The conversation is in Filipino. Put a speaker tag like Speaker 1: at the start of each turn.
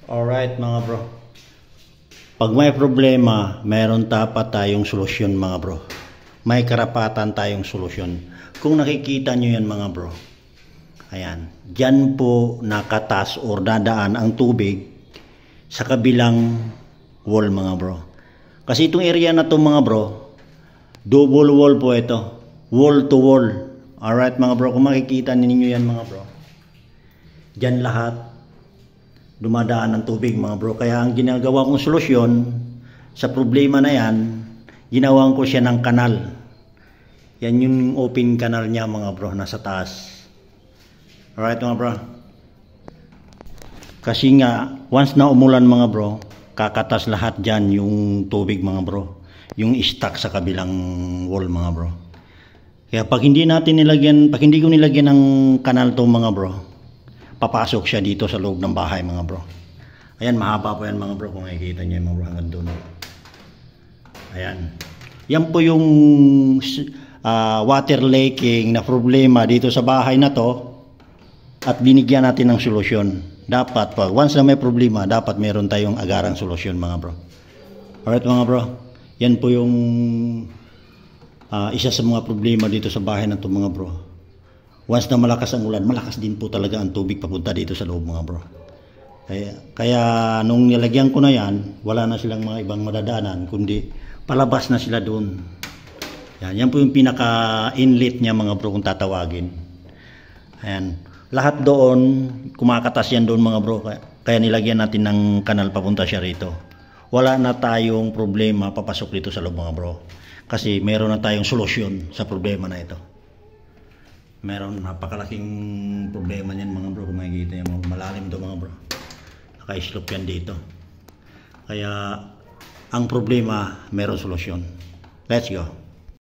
Speaker 1: Alright mga bro. Pag may problema, mayroon dapat tayong solusyon mga bro. May karapatan tayong solusyon. Kung nakikita nyo yan mga bro. Ayan. Diyan po nakatas or dadaan ang tubig sa kabilang wall mga bro. Kasi itong area na to mga bro, double wall po ito. Wall to wall. Alright mga bro. Kung makikita ninyo yan mga bro. Diyan lahat dumadaan ng tubig mga bro. Kaya ang ginagawa kong solusyon sa problema na yan, ginawan ko siya ng kanal. Yan yung open kanal niya mga bro, nasa taas. Alright mga bro. Kasi nga once na umulan mga bro, kakatas lahat dyan yung tubig mga bro, yung stock sa kabilang wall mga bro. Kaya pag hindi natin nilagyan, pag hindi ko nilagyan ng kanal to mga bro, papasok siya dito sa loob ng bahay mga bro. Ayan, mahaba po yan mga bro, kung makikita nyo yung mga bro hanggang doon. Ayan. Yan po yung water leaking na problema dito sa bahay na to, at binigyan natin ng solusyon. Dapat pag once na may problema, dapat meron tayong agarang solusyon mga bro. Alright mga bro, yan po yung isa sa mga problema dito sa bahay na to mga bro. Once na malakas ang ulan, malakas din po talaga ang tubig papunta dito sa loob mga bro. Kaya nung nilagyan ko na yan, wala na silang mga ibang madadaanan, kundi palabas na sila doon. Yan po yung pinaka-inlet niya mga bro kung tatawagin. Ayan. Lahat doon, kumakatas yan doon mga bro. Kaya nilagyan natin ng kanal papunta siya rito. Wala na tayong problema papasok dito sa loob mga bro. Kasi meron na tayong solusyon sa problema na ito. Meron napakalaking problema niyan mga bro. Kung makikita nyo, malalim to mga bro. Naka-slope yan dito. Kaya ang problema, meron solusyon. Let's go.